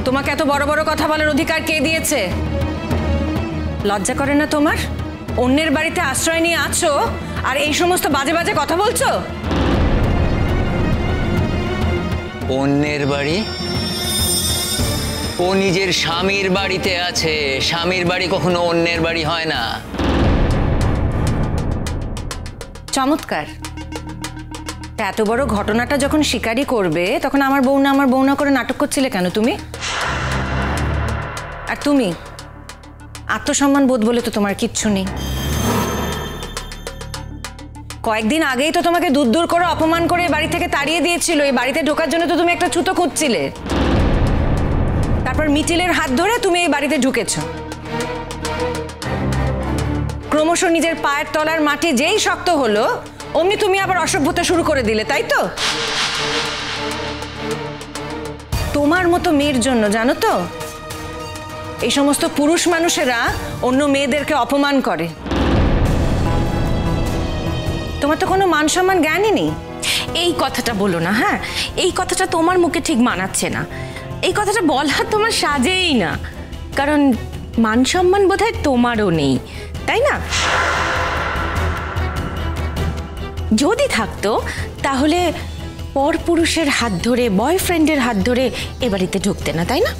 তোমাকে এত বড় বড় কথা বলার অধিকার কে দিয়েছে? লজ্জা করে না তোমার? অন্যের বাড়িতে আশ্রয় নিয়ে আছো আর এই সমস্ত বাজে বাজে কথা বলছো। অন্যের বাড়ি? ও নিজের স্বামীর বাড়িতে আছে। স্বামীর বাড়ি কখনো অন্যের বাড়ি হয় না। চমৎকার। এত বড় ঘটনাটা যখন স্বীকারই করবে তখন আমার বউ না করে নাটক করছিলে কেন তুমি? আর তুমি আত্মসম্মান বোধ বলে তো তোমার কিচ্ছু নেই। কয়েকদিন আগেই তো তোমাকে দূর দূর করে অপমান করে বাড়ি থেকে তাড়িয়ে দিয়েছিল। এই বাড়িতে ঢোকার জন্য তো তুমি একটা ছুতো খুঁজছিলে। তারপর মিটিলের হাত ধরে তুমি এই বাড়িতে ঢুকেছ। ক্রমশ নিজের পায়ের তলার মাটি যেই শক্ত হলো অমনি তুমি আবার অসভ্যতা শুরু করে দিলে, তাই তো? তোমার মতো মেয়ের জন্য জানো তো এই সমস্ত পুরুষ মানুষেরা অন্য মেয়েদেরকে অপমান করে। তোমার তো কোনো মান সম্মান জ্ঞানই নেই। এই কথাটা বলো না। হ্যাঁ, এই কথাটা তোমার মুখে ঠিক মানাচ্ছে না। এই কথাটা বলা তোমার সাজেই না, কারণ মান সম্মান বোধহয় তোমারও নেই, তাই না? যদি থাকতো তাহলে পরপুরুষের হাত ধরে, বয়ফ্রেন্ডের হাত ধরে এ বাড়িতে ঢুকতে না, তাই না?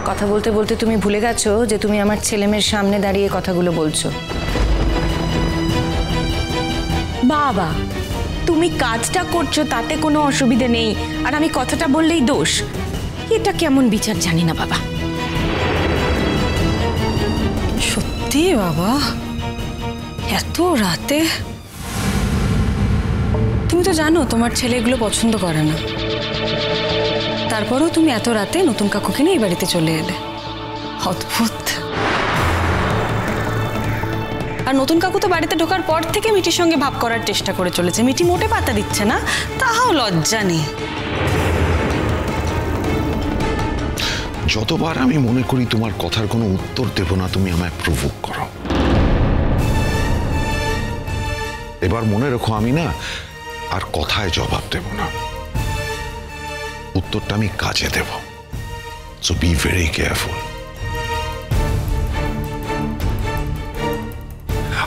কথা বলতে বলতে তুমি ভুলে গেছো যে তুমি আমার ছেলেমেয়ের সামনে দাঁড়িয়ে কথাগুলো বলছো। বাবা, তুমি কাজটা করছো তাতে কোনো অসুবিধা নেই, আর আমি কথাটা বললেই দোষ। এটা কেমন বিচার জানি না বাবা। সত্যি বাবা, এত রাতে? তুমি তো জানো তোমার ছেলে এগুলো পছন্দ করে না, তারপরেও তুমি এত রাতে নতুন কাকুকে নিয়ে এই বাড়িতে চলে এলে। অদ্ভুত। আর নতুন কাকু তো বাড়িতে ঢোকার পর থেকে মিটির সঙ্গে ভাব করার চেষ্টা করে চলেছে। মিটি মোটে পাতা দিচ্ছে না, তাহাও লজ্জা নেই। যতবার আমি মনে করি তোমার কথার কোনো উত্তর দেব না, তুমি আমায় প্রভোগ করো। এবার মনে রেখো, আমি না আর কথায় জবাব দেব না, উত্তরটা আমি কাজে দেব। So be very careful.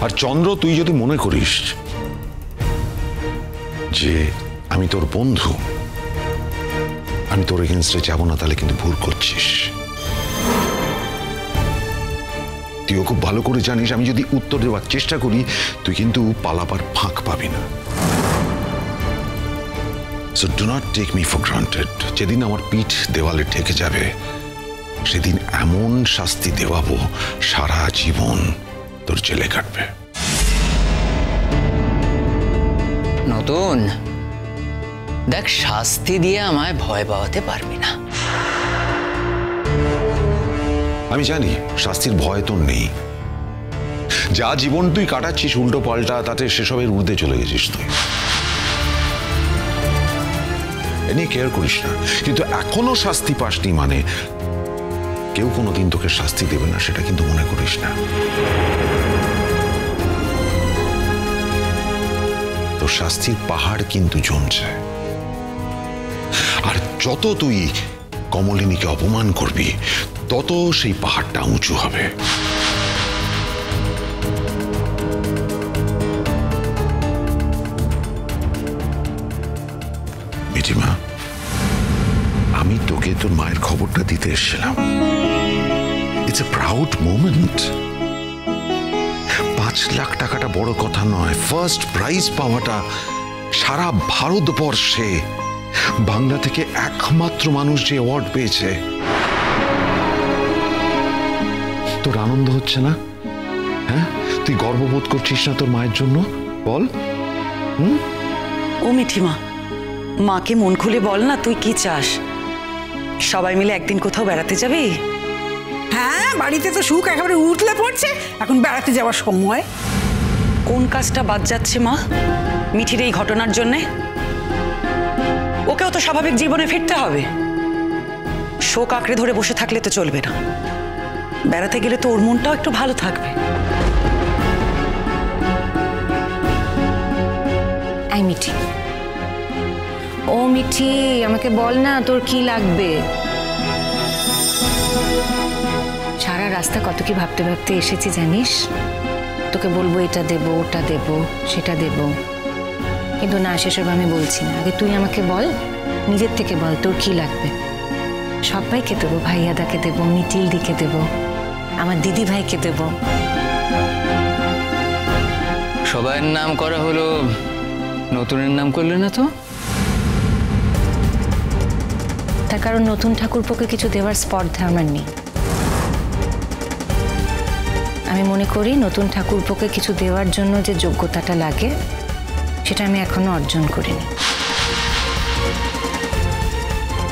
আর চন্দ্র, তুই যদি মনে করিস যে আমি তোর বন্ধু, আমি তোর এগেনস্টে যাব না, তাহলে কিন্তু ভুল করছিস। তুইও খুব ভালো করে জানিস আমি যদি উত্তর দেওয়ার চেষ্টা করি তুই কিন্তু পালাবার ফাঁক পাবি না। So do not take me for granted. যেদিন আমার পিঠ দেওয়ালে ঠেকে যাবে সেদিন এমন শাস্তি দেওয়াবো সারা জীবন তোর জেলে কাটবে। নতুন দেখ, শাস্তি দিয়ে আমায় ভয় পাওয়াতে পারবি না। আমি জানি শাস্তির ভয় তোর নেই। যা জীবন তুই কাটাচ্ছিস উল্টো পাল্টা, তাতে সেসবের ঊর্ধ্বে চলে গেছিস তুই। এ নিয়ে কেয়ার করিস না। কিন্তু এখনো শাস্তি পাসনি মানে কেউ কোনোদিন তোকে শাস্তি দেবে না, সেটা কিন্তু মনে করিস না। তোর শাস্তির পাহাড় কিন্তু জমছে। আর যত তুই কমলিনীকে অপমান করবি তত সেই পাহাড়টা উঁচু হবে। মিঠিমা, আমি তোকে তোর মায়ের খবরটা দিতে এসেছিলাম। It's a proud moment. 5 lakh টাকাটা বড় কথা নয়, ফার্স্ট প্রাইজ পাওয়াটা সারা ভারতবর্ষে বাংলা থেকে একমাত্র মানুষ যে অ্যাওয়ার্ড পেয়েছে। তোর আনন্দ হচ্ছে না? হ্যাঁ, তুই গর্ববোধ করছিস না তোর মায়ের জন্য? বল। ও মিঠিমা, মাকে মন খুলে বল না তুই কি চাস। সবাই মিলে একদিন কোথাও বেড়াতে যাবি? হ্যাঁ, বাড়িতে তো সুখ একেবারে উঠলে পড়ছে, এখন বেড়াতে যাওয়ার সময়। কোন কাজটা বাদ যাচ্ছে মা মিঠির এই ঘটনার জন্যে? ওকেও তো স্বাভাবিক জীবনে ফিরতে হবে। শোক আঁকড়ে ধরে বসে থাকলে তো চলবে না। বেড়াতে গেলে তো ওর মনটাও একটু ভালো থাকবে। আই মিঠি, ও মিঠি, আমাকে বল না তোর কি লাগবে। সারা রাস্তা কত কি ভাবতে ভাবতে এসেছি জানিস, তোকে বলবো এটা দেবো ওটা দেবো সেটা দেবো, কিন্তু না সেসব আমি বলছি না। আগে তুই আমাকে বল, নিজের থেকে বল তোর কি লাগবে। সবাইকে দেবো, ভাইয়াদাকে দেবো, মিটিল দিকে দেবো, আমার দিদি ভাইকে দেবো। সবাইয়ের নাম করা হলো, নতুনের নাম করলে না তো? তার কারণ নতুন ঠাকুরপোকে কিছু দেওয়ার স্পর্ধা আমার নেই। আমি মনে করি নতুন ঠাকুরপোকে কিছু দেওয়ার জন্য যে যোগ্যতাটা লাগে সেটা আমি এখনো অর্জন করিনি।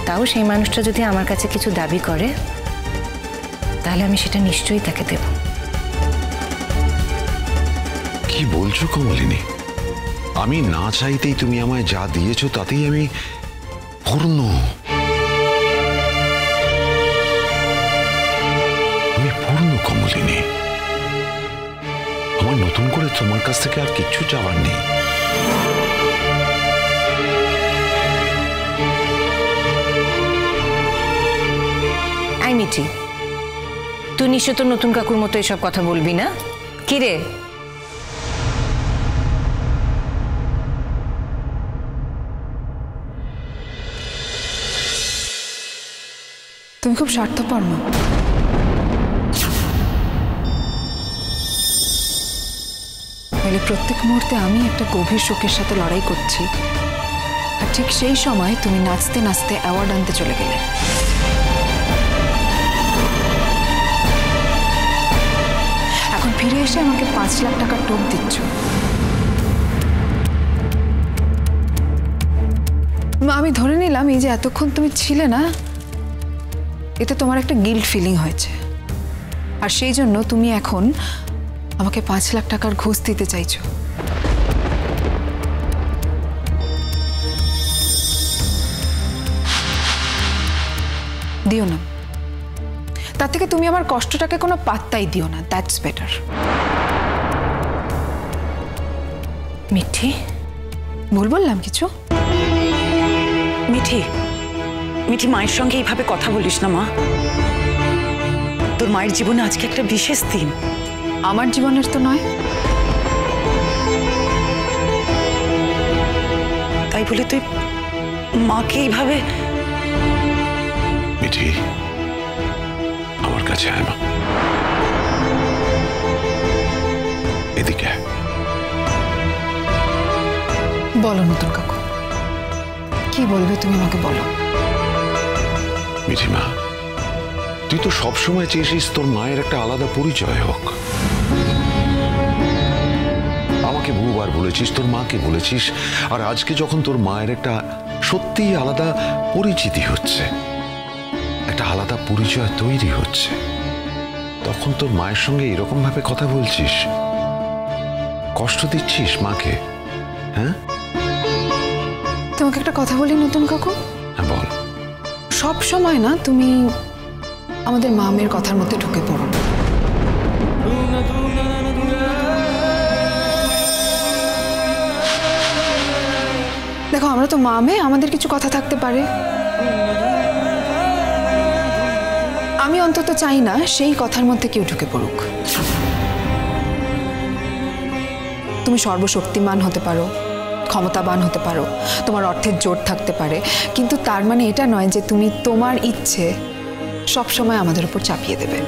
তাও সেই মানুষটা যদি আমার কাছে কিছু দাবি করে তাহলে আমি সেটা নিশ্চয়ই তাকে দেব। কি বলছো কমলিনী? আমি না চাইতেই তুমি আমায় যা দিয়েছো তাতেই আমি পূর্ণ। আমি পূর্ণ কমলিনী। আমার নতুন করে তোমার কাছ থেকে আর কিচ্ছু চাওয়ার নেই। আই মিঠি, তুই নিশ্চয় তো নতুন কাকুর মতো এসব কথা বলবি না? কি রে? তুমি খুব স্বার্থপর মা। বলে প্রত্যেক মুহূর্তে আমি একটা গভীর শোকের সাথে লড়াই করছি, আর ঠিক সেই সময় তুমি নাচতে নাচতে অ্যাওয়ার্ড আনতে চলে গেলে। এখন ফিরে এসে আমাকে 5 লাখ টাকার টোপ দিচ্ছ। মা, আমি ধরে নিলাম এই যে এতক্ষণ তুমি ছিলে না, এতে তোমার একটা গিল্ট ফিলিং হয়েছে, আর সেই জন্য তুমি এখন আমাকে 5 লাখ টাকার ঘুষ দিতে চাইছো। দিও না, তার থেকে তুমি আমার কষ্টটাকে কোনো পাত্তাই দিও না। That's better. মিঠি, ভুল বললাম কিছু? মিঠি, মিঠি, মায়ের সঙ্গে এইভাবে কথা বলিস না মা। তোর মায়ের জীবনে আজকে একটা বিশেষ দিন। আমার জীবনের তো নয়। তাই বলে তুই মাকে এইভাবে? মিঠি, আমার কাছে আয় মা, এদিকে আয়। বলো নতুন কাকু, কি বলবে তুমি আমাকে বলো। মিঠি মা, তুই তো সবসময় চেয়েছিস তোর মায়ের একটা আলাদা পরিচয় হোক। আমাকে বহুবার বলেছিস, তোর মাকে বলেছিস, আর আজকে যখন তোর মায়ের একটা সত্যিই আলাদা পরিচিতি হচ্ছে, একটা আলাদা পরিচয় তৈরি হচ্ছে, তখন তোর মায়ের সঙ্গে এরকম ভাবে কথা বলছিস, কষ্ট দিচ্ছিস মাকে। হ্যাঁ, তোমাকে একটা কথা বলি নতুন কাকু। হ্যাঁ বল। সব সময় না তুমি আমাদের মা মেয়ের কথার মধ্যে ঢুকে পড়ো। দেখো, আমরা তো মা মেয়ে, আমাদের কিছু কথা থাকতে পারে। আমি অন্তত চাই না সেই কথার মধ্যে কেউ ঢুকে পড়ুক। তুমি সর্বশক্তিমান হতে পারো, ক্ষমতাবান হতে পারো, তোমার অর্থের জোর থাকতে পারে, কিন্তু তার মানে এটা নয় যে তুমি তোমার ইচ্ছে সব সময় আমাদের উপর চাপিয়ে দেবে।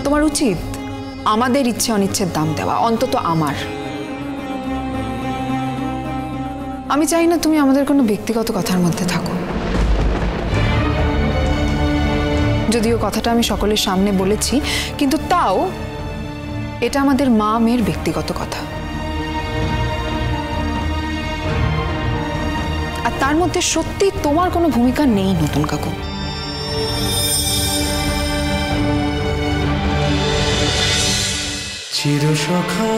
তোমার উচিত আমাদের ইচ্ছে অনিচ্ছের দাম দেওয়া, অন্তত আমার। আমি চাই না তুমি আমাদের কোনো ব্যক্তিগত কথার মধ্যে থাকো। যদিও কথাটা আমি সকলের সামনে বলেছি, কিন্তু তাও এটা আমাদের মা মেয়ের ব্যক্তিগত কথা, আর তার মধ্যে সত্যি তোমার কোনো ভূমিকা নেই নতুন কাকু। চিরসখা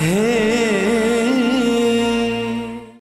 হে